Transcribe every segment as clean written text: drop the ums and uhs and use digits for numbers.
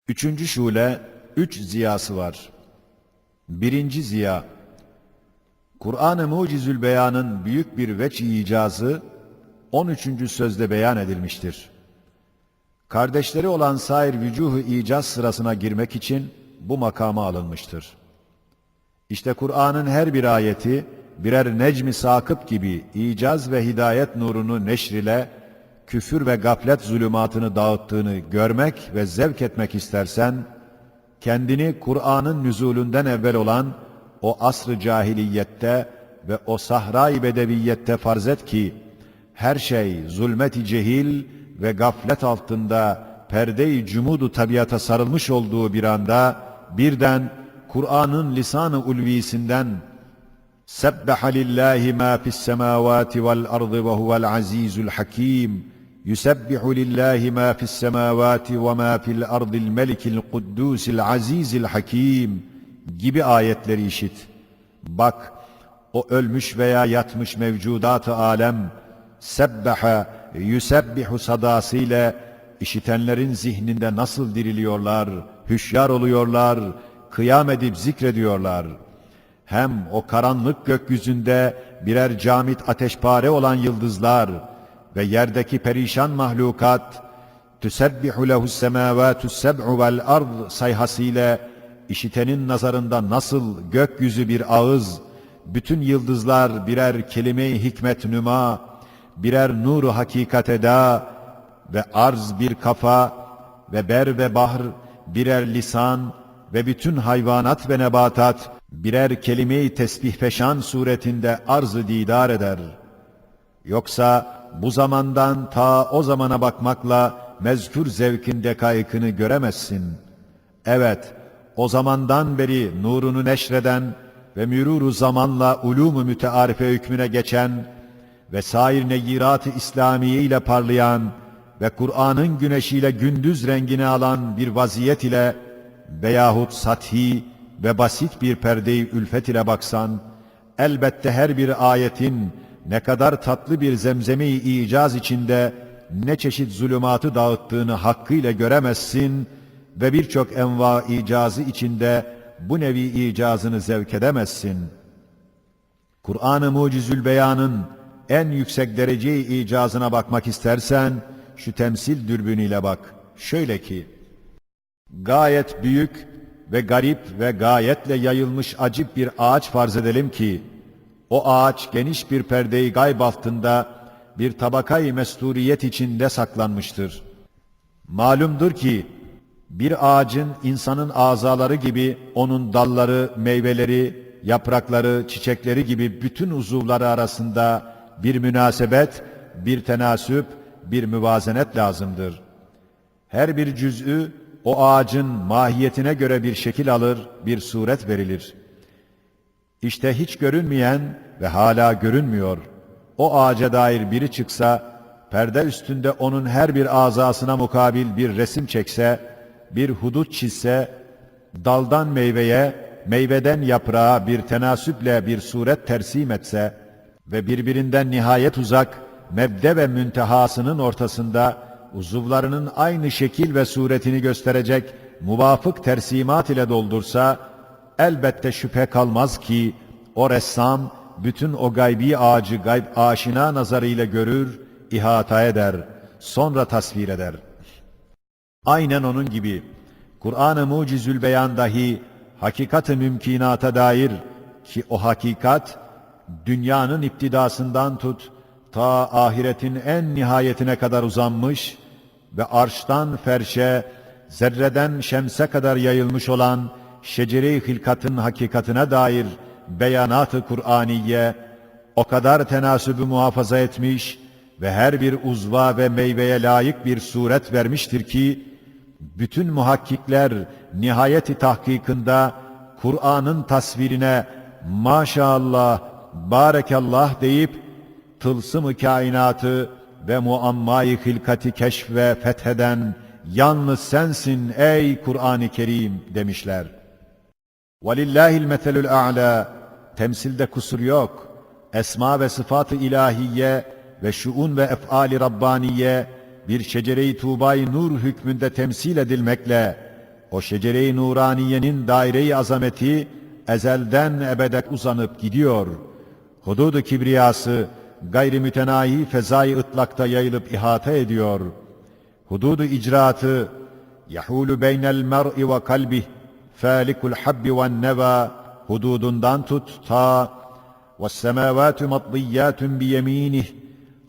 Üçüncü şule, üç ziyası var. Birinci ziya, Kur'an-ı Mucizül Beyan'ın büyük bir veç-i icazı 13. sözde beyan edilmiştir. Kardeşleri olan sair vücuh-u icaz sırasına girmek için bu makama alınmıştır. İşte Kur'an'ın her bir ayeti birer necmi sakıp gibi icaz ve hidayet nurunu neşrile, küfür ve gaflet zulümatını dağıttığını görmek ve zevk etmek istersen, kendini Kur'an'ın nüzulünden evvel olan o asr-ı cahiliyette ve o sahra-i bedeviyette farz et ki, her şey zulmet-i cehil ve gaflet altında perde-i cumudu tabiata sarılmış olduğu bir anda, birden Kur'an'ın lisan-ı ulvisinden "Sebbaha lillahi ma fis semavati vel ardı ve huvel azizul hakim." "Yusebbihu lillahi ma fis semavati ve ma fil ardil melikil kuddusil azizil hakim" gibi ayetleri işit. Bak, o ölmüş veya yatmış mevcudat-ı alem, sebbaha, yusebbihu sadasıyla işitenlerin zihninde nasıl diriliyorlar, hüşyar oluyorlar, kıyam edip zikrediyorlar. Hem o karanlık gökyüzünde birer camit ateşpare olan yıldızlar ve yerdeki perişan mahlukat, tüsebbihu lehus semâvâtus seb'u vel ard sayhasıyla işitenin nazarında nasıl gökyüzü bir ağız, bütün yıldızlar birer kelime-i hikmet nüma, birer nur-u hakikat eda ve arz bir kafa ve ber ve bahr birer lisan ve bütün hayvanat ve nebatat birer kelime-i tesbih feşan suretinde arz-ı didar eder. Yoksa bu zamandan ta o zamana bakmakla mezkür zevkin dekaykını göremezsin. Evet, o zamandan beri nurunu neşreden ve mürûr-u zamanla ulûm-u mütearife hükmüne geçen ve sair neyirat-ı İslamiye ile parlayan ve Kur'an'ın güneşiyle gündüz rengini alan bir vaziyet ile veyahut sathi ve basit bir perde-i ülfet ile baksan, elbette her bir ayetin ne kadar tatlı bir zemzeme-i icaz içinde ne çeşit zulümatı dağıttığını hakkıyla göremezsin ve birçok enva icazı içinde bu nevi icazını zevk edemezsin. Kur'an-ı Mucizül Beyan'ın en yüksek derece-i icazına bakmak istersen, şu temsil dürbünüyle bak. Şöyle ki, gayet büyük ve garip ve gayetle yayılmış acip bir ağaç farz edelim ki, o ağaç geniş bir perde-i gayb altında bir tabakayı mesturiyet içinde saklanmıştır. Malumdur ki, bir ağacın insanın azaları gibi onun dalları, meyveleri, yaprakları, çiçekleri gibi bütün uzuvları arasında bir münasebet, bir tenasüp, bir müvazenet lazımdır. Her bir cüz'ü o ağacın mahiyetine göre bir şekil alır, bir suret verilir. İşte hiç görünmeyen ve hala görünmüyor o ağaca dair biri çıksa, perde üstünde onun her bir azasına mukabil bir resim çekse, bir hudut çizse, daldan meyveye, meyveden yaprağa bir tenasüple bir suret tersim etse ve birbirinden nihayet uzak, mebde ve müntehasının ortasında uzuvlarının aynı şekil ve suretini gösterecek muvafık tersimat ile doldursa, elbette şüphe kalmaz ki o ressam bütün o gaybi ağacı gayb aşina nazarıyla görür, ihata eder, sonra tasvir eder. Aynen onun gibi Kur'an-ı Mucizül Beyan dahi hakikat-ı mümkinata dair ki o hakikat dünyanın iptidasından tut ta ahiretin en nihayetine kadar uzanmış ve arştan ferşe, zerreden şemse kadar yayılmış olan şecere-i hilkatın hakikatine dair beyanat-ı Kur'aniye o kadar tenasübü muhafaza etmiş ve her bir uzva ve meyveye layık bir suret vermiştir ki, bütün muhakkikler nihayeti tahkikinde Kur'an'ın tasvirine maşallah, barekallah deyip tılsım-ı kainatı ve muamma-i hilkati keşf ve fetheden yalnız sensin ey Kur'an-ı Kerim demişler. وَلِلَّهِ الْمَثَلُ الْاَعْلَى temsilde kusur yok. Esma ve sıfat-ı ilahiye ve şuun ve ef'al-i Rabbaniye bir şecere-i Tuğba-i Nur hükmünde temsil edilmekle O şecere-i nuraniyenin daire-i azameti ezelden ebede uzanıp gidiyor. Hudud-u kibriyası gayri mütenahi fezai ıtlakta yayılıp ihata ediyor. Hudud-u icraatı yahulu beynel mer'i ve kalbih falikul habbi ve neva hududundan tut ta وَالسَّمَاوَاتُ مَطْضِيَّاتٌ بِيَم۪ينِهِ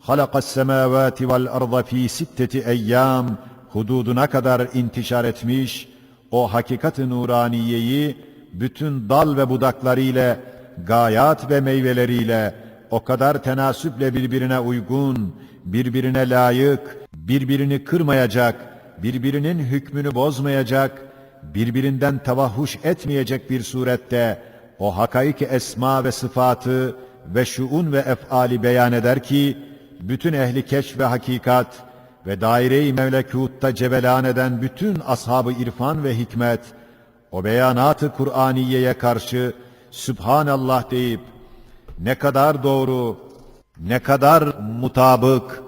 خَلَقَ السَّمَاوَاتِ وَالْأَرْضَ ف۪ي سِتَّةِ اَيَّامٍ hududuna kadar intişar etmiş, o hakikat-ı nuraniyeyi bütün dal ve budaklarıyla, gayat ve meyveleriyle o kadar tenasüple birbirine uygun, birbirine layık, birbirini kırmayacak, birbirinin hükmünü bozmayacak, birbirinden tevahhuş etmeyecek bir surette o hakaik-i esma ve sıfatı ve şuun ve ef'ali beyan eder ki, bütün ehli keşf ve hakikat ve daire-i mevlekûtta cevelan eden bütün ashab-ı irfan ve hikmet, o beyanat-ı Kur'aniyeye karşı Sübhanallah deyip, ne kadar doğru, ne kadar mutabık,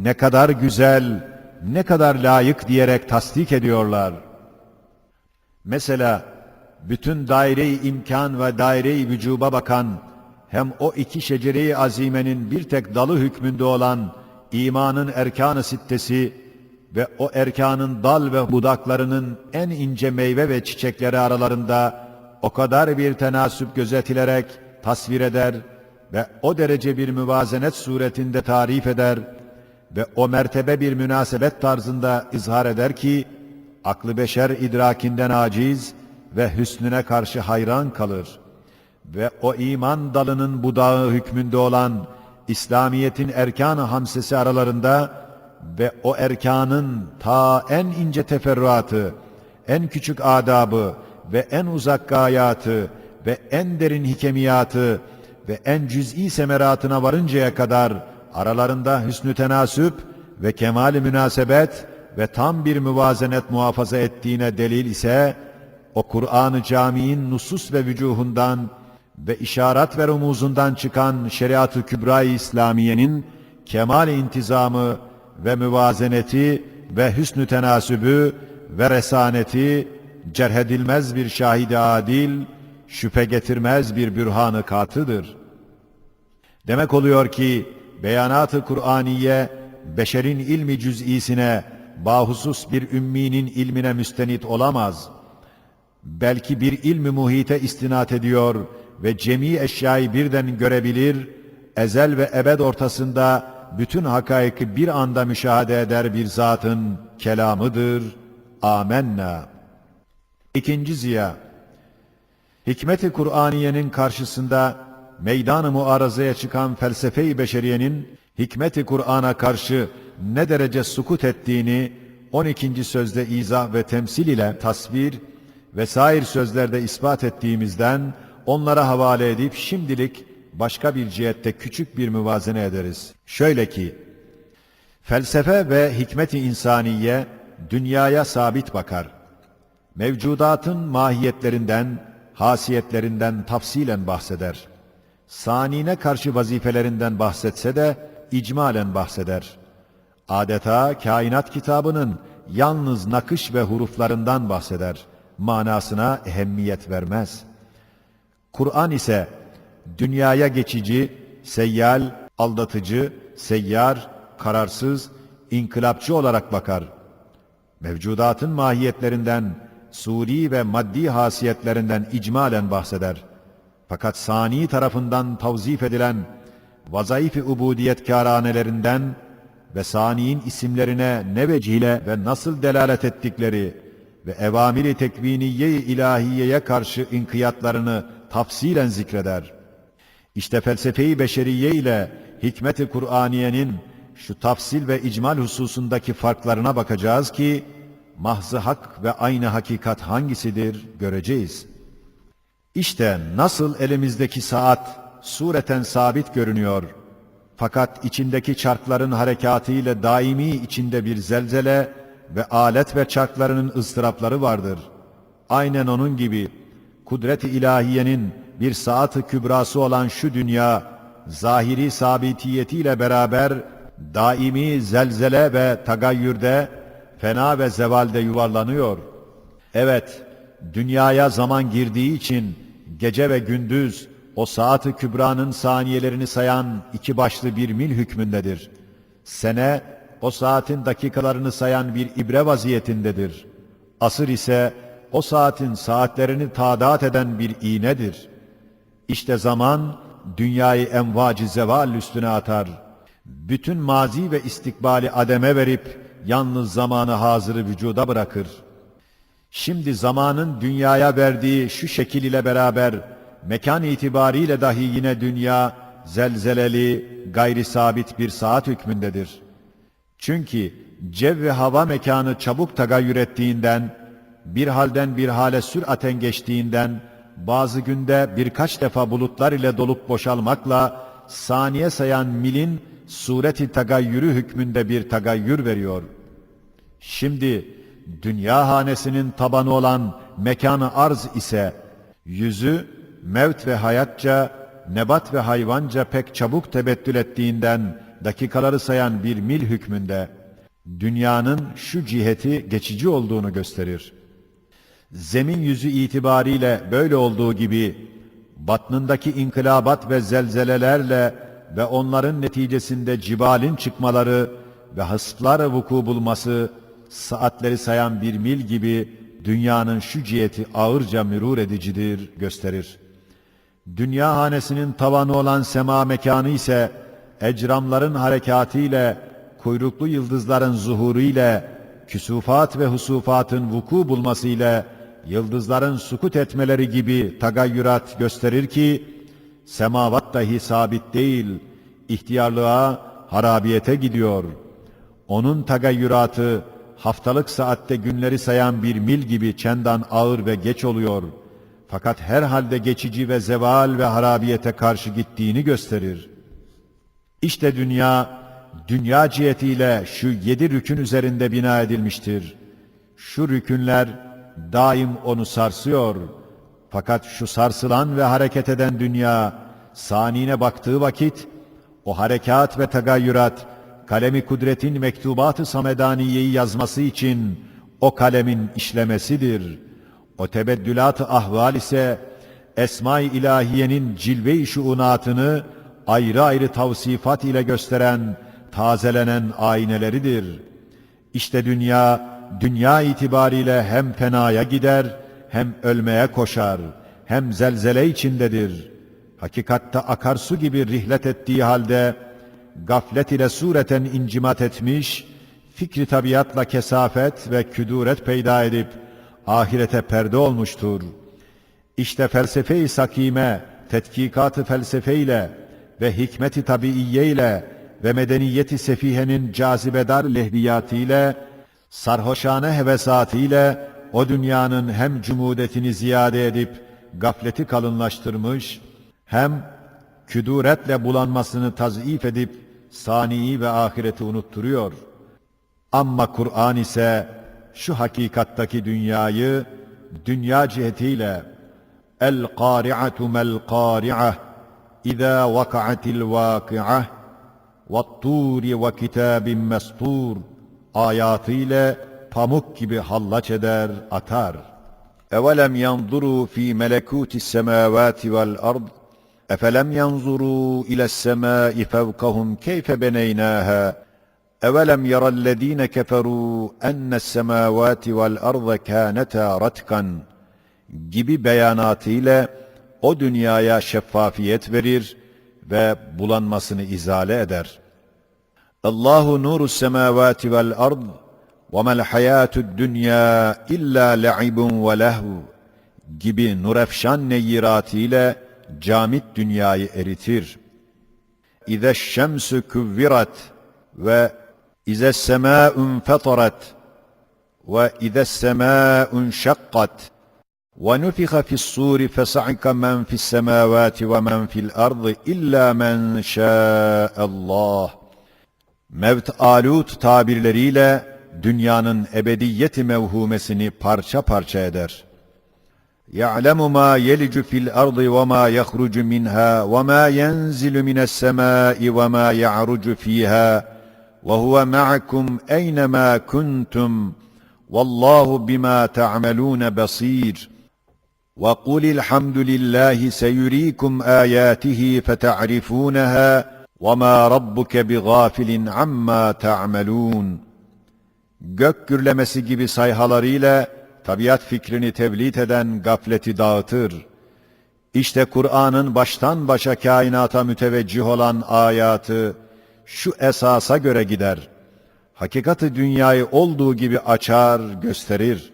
ne kadar güzel, ne kadar layık diyerek tasdik ediyorlar. Mesela, bütün daire-i imkan ve daire-i vücuba bakan, hem o iki şecere-i azimenin bir tek dalı hükmünde olan imanın erkan-ı sittesi ve o erkanın dal ve budaklarının en ince meyve ve çiçekleri aralarında o kadar bir tenasüp gözetilerek tasvir eder ve o derece bir müvazenet suretinde tarif eder ve o mertebe bir münasebet tarzında izhar eder ki, aklı beşer idrakinden aciz ve hüsnüne karşı hayran kalır. Ve o iman dalının budağı hükmünde olan İslamiyet'in erkan-ı hamsesi aralarında ve o erkanın ta en ince teferruatı, en küçük adabı ve en uzak gayatı ve en derin hikemiyatı ve en cüz'i semeratına varıncaya kadar aralarında hüsnü tenasüp ve kemal-i münasebet ve tam bir müvazenet muhafaza ettiğine delil ise, o Kur'an-ı Cami'in nusus ve vücuhundan ve işaret ve rumuzundan çıkan şeriat-ı kübra-i İslamiye'nin kemal-i intizamı ve müvazeneti ve hüsnü tenasübü ve resaneti, cerhedilmez bir şahid-i adil, şüphe getirmez bir bürhan-ı katıdır. Demek oluyor ki, beyanat-ı Kur'aniye, beşerin ilmi cüz'isine, bahusus bir ümminin ilmine müstenit olamaz. Belki bir ilmi muhite istinat ediyor ve cemi eşyayı birden görebilir, ezel ve ebed ortasında bütün hakaiki bir anda müşahede eder bir zatın kelamıdır. Âmennâ. İkinci ziya, hikmet-i Kur'aniyenin karşısında meydan-ı muarazaya çıkan felsefe-i beşeriyenin hikmet-i Kur'an'a karşı ne derece sukut ettiğini 12. sözde izah ve temsil ile tasvir ve sair sözlerde ispat ettiğimizden onlara havale edip şimdilik başka bir cihette küçük bir müvazene ederiz. Şöyle ki, felsefe ve hikmet-i insaniye dünyaya sabit bakar. Mevcudatın mahiyetlerinden, hasiyetlerinden tafsilen bahseder. Sanine karşı vazifelerinden bahsetse de icmalen bahseder. Adeta kainat kitabının yalnız nakış ve huruflarından bahseder. Manasına ehemmiyet vermez. Kur'an ise dünyaya geçici, seyyal, aldatıcı, seyyar, kararsız, inkılapçı olarak bakar. Mevcudatın mahiyetlerinden, suri ve maddi hasiyetlerinden icmalen bahseder. Fakat sani tarafından tavzif edilen vazaif-i ubudiyetkâranelerinden ve saniyin isimlerine ne vecihle ve nasıl delalet ettikleri ve evamir-i tekviniye-i ilahiyeye karşı inkiyatlarını tafsilen zikreder. İşte felsefe-i beşeriye ile hikmet-i Kur'aniyenin şu tafsil ve icmal hususundaki farklarına bakacağız ki, mahz-ı hak ve aynı hakikat hangisidir göreceğiz. İşte nasıl elimizdeki saat sureten sabit görünüyor, fakat içindeki çarkların harekatı ile daimi içinde bir zelzele ve alet ve çarklarının ıstırapları vardır. Aynen onun gibi kudret-i ilahiyenin bir saat-ı kübrası olan şu dünya, zahiri sabitiyetiyle beraber daimi zelzele ve tagayyürde, fena ve zevalde yuvarlanıyor. Evet, dünyaya zaman girdiği için gece ve gündüz o saat-ı kübranın saniyelerini sayan iki başlı bir mil hükmündedir. Sene o saatin dakikalarını sayan bir ibre vaziyetindedir. Asır ise o saatin saatlerini tadat eden bir iğnedir. İşte zaman dünyayı envac-ı zeval üstüne atar. Bütün mazi ve istikbali ademe verip yalnız zamanı hazırı vücuda bırakır. Şimdi zamanın dünyaya verdiği şu şekil ile beraber mekan itibariyle dahi yine dünya zelzeleli, gayri sabit bir saat hükmündedir. Çünkü cev ve hava mekanı çabuk tagayyür ettiğinden, bir halden bir hale süraten geçtiğinden, bazı günde birkaç defa bulutlar ile dolup boşalmakla saniye sayan milin sureti tagayyürü hükmünde bir tagayyür veriyor. Şimdi dünya hanesinin tabanı olan mekanı arz ise yüzü mevt ve hayatça, nebat ve hayvanca pek çabuk tebettül ettiğinden dakikaları sayan bir mil hükmünde dünyanın şu ciheti geçici olduğunu gösterir. Zemin yüzü itibariyle böyle olduğu gibi batnındaki inkılabat ve zelzelelerle ve onların neticesinde cibalin çıkmaları ve hısıtlar vuku bulması saatleri sayan bir mil gibi dünyanın şu ciheti ağırca mürur edicidir gösterir. Dünya hanesinin tavanı olan sema mekanı ise ecramların harekatı ile, kuyruklu yıldızların zuhuru ile, küsufat ve husufatın vuku bulması ile, yıldızların sukut etmeleri gibi tagayyürat gösterir ki, semavat dahi sabit değil, ihtiyarlığa, harabiyete gidiyor. Onun tagayyüratı, haftalık saatte günleri sayan bir mil gibi çendan ağır ve geç oluyor. Fakat herhalde geçici ve zeval ve harabiyete karşı gittiğini gösterir. İşte dünya cihetiyle şu 7 rükün üzerinde bina edilmiştir. Şu rükünler daim onu sarsıyor. Fakat şu sarsılan ve hareket eden dünya, saniyine baktığı vakit, o harekat ve tagayyürat, kalemi kudretin mektubat-ı samedaniyeyi yazması için o kalemin işlemesidir. O tebeddülat-ı ahval ise Esma-i İlahiye'nin cilve-i şuunatını ayrı ayrı tavsifat ile gösteren, tazelenen ayneleridir. İşte dünya itibariyle hem fenaya gider, hem ölmeye koşar, hem zelzele içindedir. Hakikatte akarsu gibi rihlet ettiği halde, gaflet ile sureten incimat etmiş, fikri tabiatla kesafet ve küduret peyda edip, ahirete perde olmuştur. İşte felsefe-i sakime, tetkikat-ı felsefeyle ve hikmet-i tabiiye ile ve medeniyet-i sefihenin cazibedar lehviyatıyla, sarhoşane hevesatıyla o dünyanın hem cumudetini ziyade edip gafleti kalınlaştırmış, hem küduretle bulanmasını tazif edip saniyi ve ahireti unutturuyor. Ama Kur'an ise şu hakikattaki dünyayı dünya cihetiyle el-qari'atu mel-qari'ah İzâ vaka'atil vâki'ah ve't-tûri ve kitâbin mestûr ayatıyla pamuk gibi hallaç eder, atar. Evelem yanzurû fî melekûtis semâvâti vel ard efelem yanzurû iles-semâi fevkahum keyfe beneynâhâ evelem yerellezîne keferû ennes-semâvâti vel arda kânetâ ratkan gibi beyanatıyla o dünyaya şeffafiyet verir ve bulanmasını izale eder. Allahu nurus semâvâti vel ard ve mel hayâtud dünya illâ le'ibun ve lehv gibi nurefşan neyyiratıyla camit dünyayı eritir. İzeşşemsü küvvirat ve izessemâ'un fetarat ve izessemâ'un şakkat وَنُفِخَ فِي الصُّورِ فَصَعِقَ مَنْ فِي السَّمَاوَاتِ وَمَنْ فِي الْأَرْضِ إِلَّا مَنْ شَاءَ اللّٰهِ Mevt-alut tabirleriyle dünyanın ebediyeti mevhumesini parça parça eder. يَعْلَمُ مَا يَلِجُ فِي الْأَرْضِ وَمَا يَخْرُجُ مِنْهَا وَمَا يَنْزِلُ مِنَ السَّمَاءِ وَمَا يَعْرُجُ فِيهَا وَهُوَ مَعَكُمْ أَيْنَمَا كُنْتُمْ Vallahu bima ta'malun basir. Ve kulil hamdülillahi seyurikum ayatihi feta'rifunaha ve ma rabbuke bighafilin amma ta'malun. Gök gürlemesi gibi sayhalarıyla tabiat fikrini tevlit eden gafleti dağıtır. İşte Kur'an'ın baştan başa kainata müteveccih olan ayatı şu esasa göre gider. Hakikati dünyayı olduğu gibi açar, gösterir.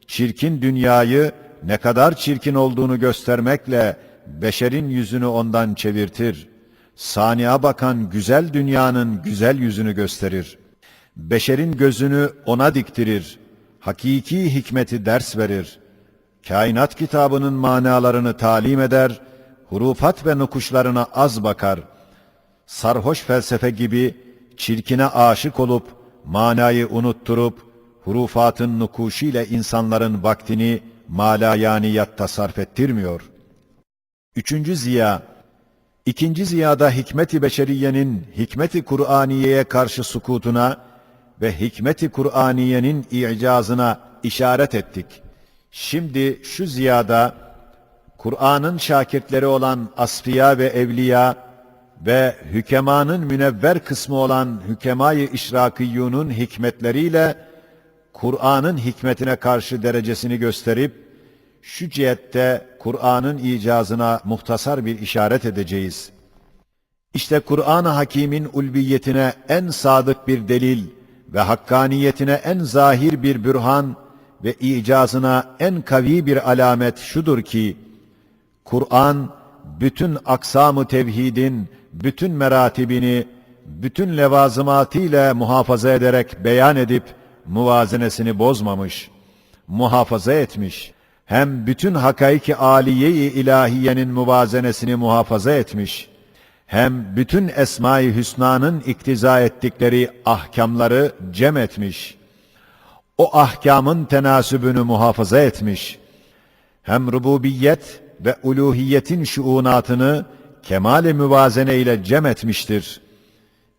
Çirkin dünyayı ne kadar çirkin olduğunu göstermekle beşerin yüzünü ondan çevirtir. Saniye bakan güzel dünyanın güzel yüzünü gösterir. Beşerin gözünü ona diktirir. Hakiki hikmeti ders verir. Kainat kitabının manalarını talim eder, hurufat ve nukuşlarına az bakar. Sarhoş felsefe gibi çirkine aşık olup, manayı unutturup, hurufatın nukuşuyla insanların vaktini malayaniyatta sarf ettirmiyor. Üçüncü ziya, ikinci ziyada hikmet-i beşeriyenin hikmet-i Kur'aniye'ye karşı sukutuna ve hikmet-i Kur'aniye'nin i'cazına işaret ettik. Şimdi şu ziyada Kur'an'ın şakirtleri olan asfiya ve evliya ve hükemanın münevver kısmı olan hükemâ-i işrakiyyûnun hikmetleriyle Kur'an'ın hikmetine karşı derecesini gösterip şu cihette Kur'an'ın icazına muhtasar bir işaret edeceğiz. İşte Kur'an-ı Hakîm'in ulviyetine en sadık bir delil ve hakkaniyetine en zahir bir bürhan ve icazına en kavi bir alamet şudur ki, Kur'an, bütün aksam-ı tevhidin, bütün meratibini, bütün levazımatıyla muhafaza ederek beyan edip, muvazenesini bozmamış, muhafaza etmiş. Hem bütün hakaiki âliye-i ilahiyenin muvazenesini muhafaza etmiş. Hem bütün esma-i hüsnanın iktiza ettikleri ahkamları cem etmiş. O ahkamın tenasübünü muhafaza etmiş. Hem rububiyet ve uluhiyetin şuunatını kemal-i müvazene ile cem etmiştir.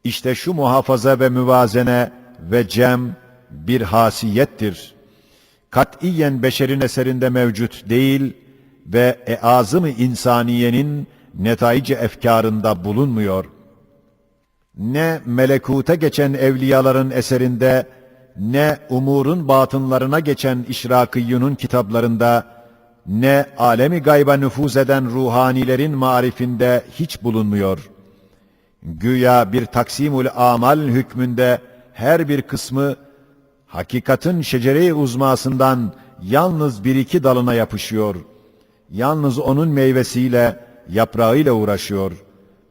İşte şu muhafaza ve müvazene ve cem bir hasiyettir. Katiyen beşerin eserinde mevcut değil ve eazım-ı insaniyenin netaic-i efkarında bulunmuyor. Ne melekuta geçen evliyaların eserinde, ne umurun batınlarına geçen işrakiyyunun kitaplarında, ne alemi gayba nüfuz eden ruhanilerin marifinde hiç bulunmuyor. Güya bir taksimul amal hükmünde her bir kısmı hakikatin şecere-i uzmasından yalnız bir iki dalına yapışıyor. Yalnız onun meyvesiyle, yaprağıyla uğraşıyor.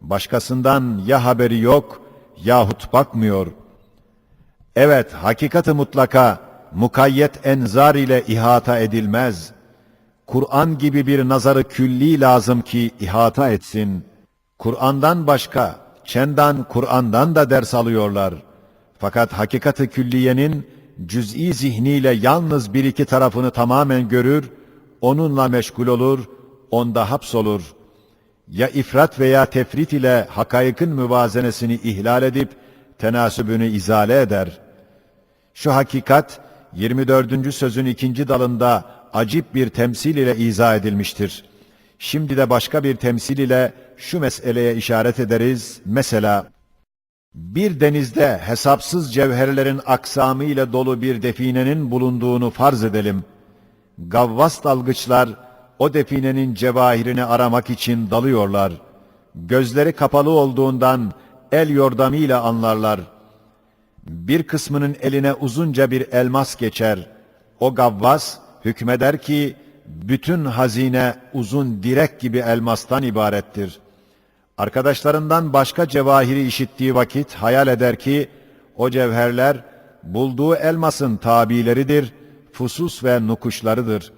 Başkasından ya haberi yok yahut bakmıyor. Evet, hakikat-ı mutlaka, mukayyet enzar ile ihata edilmez. Kur'an gibi bir nazarı külli lazım ki ihata etsin. Kur'an'dan başka, çendan Kur'an'dan da ders alıyorlar. Fakat hakikat-ı külliyenin cüz'i zihniyle yalnız bir iki tarafını tamamen görür, onunla meşgul olur, onda hapsolur. Ya ifrat veya tefrit ile hakaykın müvazenesini ihlal edip tenasübünü izale eder. Şu hakikat 24. sözün 2. dalında acip bir temsil ile izah edilmiştir. Şimdi de başka bir temsil ile şu meseleye işaret ederiz. Mesela bir denizde hesapsız cevherlerin aksamı ile dolu bir definenin bulunduğunu farz edelim. Gavvas dalgıçlar o definenin cevahirini aramak için dalıyorlar. Gözleri kapalı olduğundan el yordamıyla anlarlar. Bir kısmının eline uzunca bir elmas geçer. O gavvas hükmeder ki bütün hazine uzun direk gibi elmastan ibarettir. Arkadaşlarından başka cevahiri işittiği vakit hayal eder ki o cevherler bulduğu elmasın tabileridir, fusus ve nukuşlarıdır.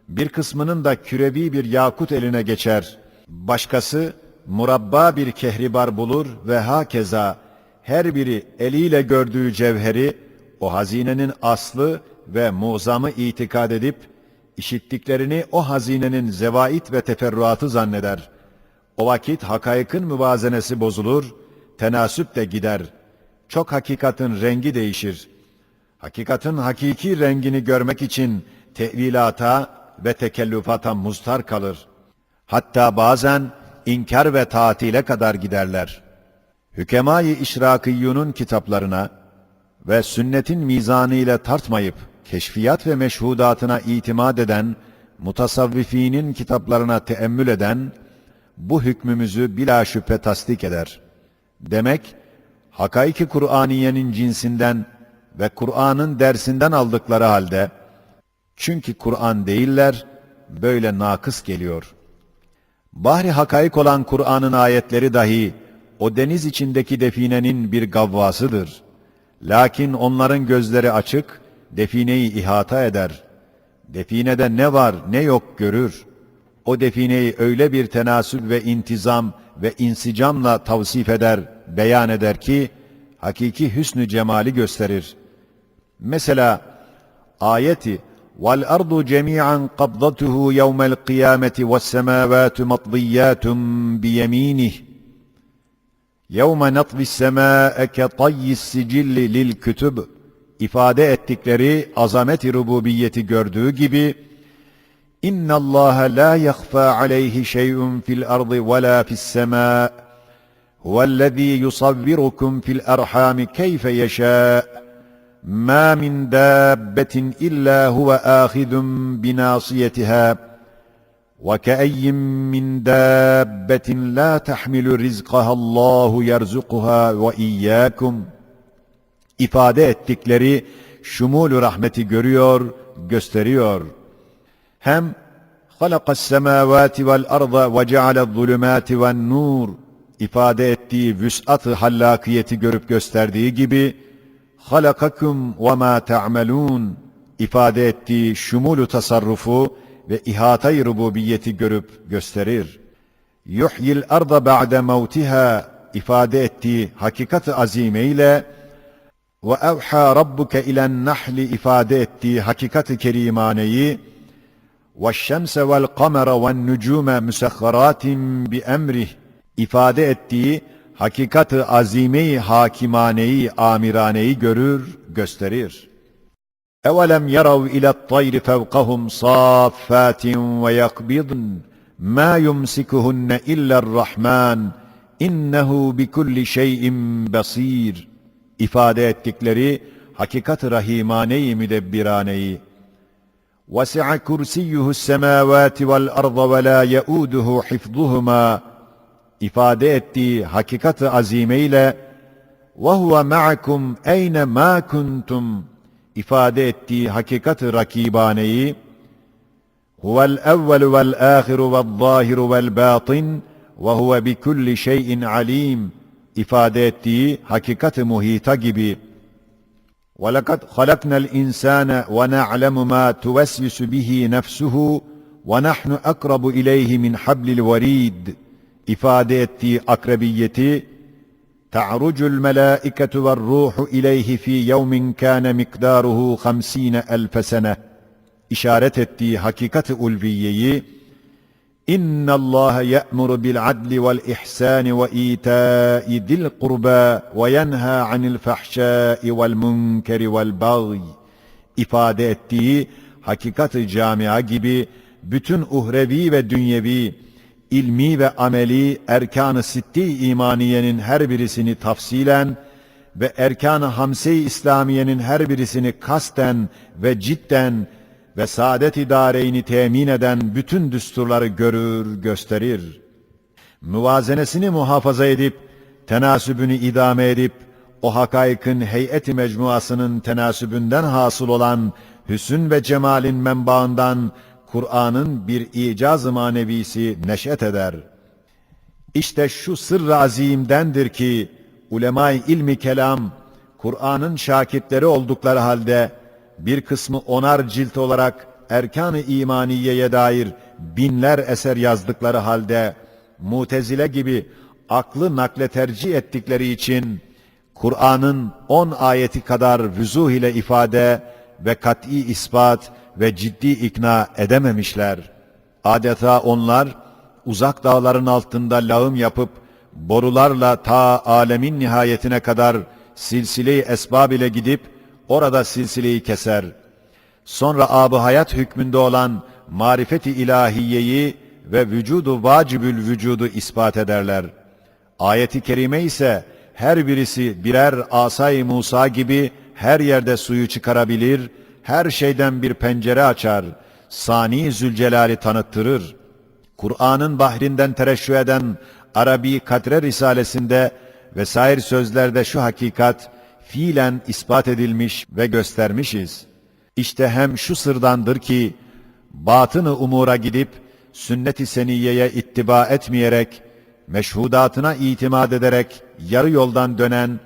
Bir kısmının da kürevi bir yakut eline geçer. Başkası murabba bir kehribar bulur ve hakeza her biri eliyle gördüğü cevheri o hazinenin aslı ve muzamı itikad edip işittiklerini o hazinenin zevait ve teferruatı zanneder. O vakit hakaykın müvazenesi bozulur, tenasüp de gider. Çok hakikatin rengi değişir. Hakikatin hakiki rengini görmek için tevilata ve tekellüfata mustar kalır. Hatta bazen inkar ve tatile kadar giderler. Hükemâ-i İşrakiyyûnun kitaplarına ve sünnetin mizanı ile tartmayıp keşfiyat ve meşhudatına itimat eden, mutasavvifinin kitaplarına teemmül eden, bu hükmümüzü bila şüphe tasdik eder. Demek, hakaiki Kur'aniyenin cinsinden ve Kur'an'ın dersinden aldıkları halde, çünkü Kur'an değiller, böyle nakıs geliyor. Bahri hakaik olan Kur'an'ın ayetleri dahi, o deniz içindeki definenin bir gavvasıdır. Lakin onların gözleri açık, defineyi ihata eder. Definede ne var ne yok görür. O defineyi öyle bir tenasül ve intizam ve insicamla tavsif eder, beyan eder ki, hakiki hüsnü cemali gösterir. Mesela ayeti وَالْأَرْضُ جَمِيعًا قَبْضَتُهُ يَوْمَ الْقِيَامَةِ وَالسَّمَاوَاتُ مَطْوِيَّاتٌ بِيَمِينِهِ يَوْمَ نَطْوِي السَّمَاءَ كَطَيِّ السِّجِلِّ لِلْكُتُبِ ifade ettikleri azamet-i rububiyeti gördüğü gibi اِنَّ اللّٰهَ لَا يَخْفَى عَلَيْهِ شَيْءٌ فِي الْأَرْضِ وَلَا فِي السَّمَاءِ هُوَ الَّذ۪ي يُصَوِّرُكُمْ فِي الْأَرْحَامِ كَيْفَ يَشَاءُ مَا مِنْ دَابَّةٍ إِلَّا هُوَ آخِذٌ بِنَاصِيَتِهَا وَكَأَيٍّ مِّنْ دَابَّةٍ لَا تَحْمِلُ رِزْقَهَا اللّٰهُ يَرْزُقُهَا وَإِيَّاكُمْ ifade ettikleri şumul-u rahmeti görüyor, gösteriyor. Hem خَلَقَ السَّمَاوَاتِ وَالْأَرْضَ وَجَعَلَ الظُّلُمَاتِ وَالنُّورِ ifade ettiği vüs'at-ı hallakiyeti görüp gösterdiği gibi خَلَقَكُمْ وَمَا تَعْمَلُونَ ifade ettiği şumul-u tasarrufu ve ihata-i rububiyeti görüp gösterir. يُحْيِ الْأَرْضَ بَعْدَ مَوْتِهَا ifade ettiği hakikat-ı azime ile وَاَوْحَى رَبُّكَ اِلَى النَّحْلِ ifade ettiği hakikat-ı kerimaneyi وَالشَّمْسَ وَالْقَمَرَ وَالنُّجُومَ مُسَخَّرَاتٍ بِأَمْرِهِ ifade ettiği hakikat-ı azime-i hakimaneyi, amiraneyi görür, gösterir. اَوَلَمْ يَرَوْا اِلَى الطَّيْرِ فَوْقَهُمْ صَافَّاتٍ وَيَقْبِضْنَ مَا يُمْسِكُهُنَّ اِلَّا الرَّحْمَانِ اِنَّهُ بِكُلِّ شَيْءٍ بَصِيرٌ ifade ettikleri hakikat-ı rahimane-i müdebbiraneyi وَسِعَ كُرْسِيُّهُ السَّمَاوَاتِ وَالْأَرْضَ وَلَا يَؤُودُهُ حِفْظُهُمَا ifade ettiği hakikat-ı azime ile وَهُوَ مَعَكُمْ اَيْنَ مَا كُنْتُمْ ifade ettiği hakikat-ı rakibaneyi هُوَ الْأَوَّلُ وَالْآخِرُ وَالظَّاهِرُ وَالْبَاطِنُ وَهُوَ بِكُلِّ شَيْءٍ عَلِيمٌ ifade ettiği hakikat-ı muhita gibi وَلَقَدْ خَلَقْنَا الْاِنْسَانَ وَنَعْلَمُ مَا تُوَسْوِسُ بِهِ نَفْسُهُ وَنَحْنُ أَقْرَبُ إِلَيْهِ مِنْ حَبْلِ الْوَرِيدِ ifade ettiği akrebiyeti تَعْرُجُ الْمَلَائِكَةُ وَالرُّوحُ إِلَيْهِ فِي يَوْمٍ كَانَ مِقْدَارُهُ 50,000 سَنَةٍ işaret ettiği hakikat-ı ulviyeyi اِنَّ اللّٰهَ يَأْمُرُ بِالْعَدْلِ وَالْإِحْسَانِ وَإِيتَاءِ ذِي الْقُرْبَى وَيَنْهَى عَنِ الْفَحْشَاءِ وَالْمُنْكَرِ وَالْبَغْيِ ifade ettiği hakikat-ı camia gibi bütün uhrevi ve dünyevi, ilmi ve ameli erkan-ı sitti imaniyenin her birisini tafsilen ve erkan-ı hamse-i İslamiyenin her birisini kasten ve cidden ve saadet-i dareyni temin eden bütün düsturları görür, gösterir. Müvazenesini muhafaza edip, tenasübünü idame edip, o hakaikın heyet-i mecmuasının tenasübünden hasıl olan hüsn ve cemalin menbaından Kur'an'ın bir icaz-ı manevisi neş'et eder. İşte şu sırr-ı azimdendir ki, ulema-i ilmi kelam, Kur'an'ın şakirtleri oldukları halde, bir kısmı 10'ar cilt olarak erkan-ı imaniyeye dair binler eser yazdıkları halde, Mutezile gibi aklı nakle tercih ettikleri için, Kur'an'ın 10 ayeti kadar vüzuh ile ifade ve kat'i ispat ve ciddi ikna edememişler. Adeta onlar, uzak dağların altında lağım yapıp, borularla ta alemin nihayetine kadar silsile-i esbab ile gidip, orada silsileyi keser. Sonra ab-ı hayat hükmünde olan marifeti ilahiyeyi ve vücudu vacibül vücudu ispat ederler. Ayet-i kerime ise her birisi birer asay Musa gibi her yerde suyu çıkarabilir, her şeyden bir pencere açar, Sani Zülcelal'i tanıttırır. Kur'an'ın bahrinden tereşşü eden Arabi Kadre Risalesinde vesaire sözlerde şu hakikat fiilen ispat edilmiş ve göstermişiz. İşte hem şu sırdandır ki, batın-ı umura gidip, sünnet-i seniyeye ittiba etmeyerek, meşhudatına itimat ederek yarı yoldan dönen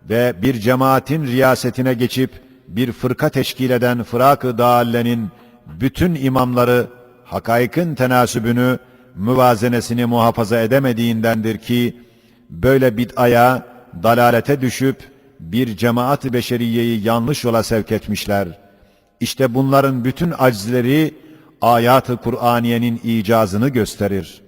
ve bir cemaatin riyasetine geçip bir fırka teşkil eden fırak-ı dâallenin bütün imamları hakaikın tenasübünü, müvazenesini muhafaza edemediğindendir ki, böyle bid'aya, dalalete düşüp bir cemaat-ı beşeriyeyi yanlış yola sevk etmişler. İşte bunların bütün aczleri ayat-ı Kur'aniyenin icazını gösterir.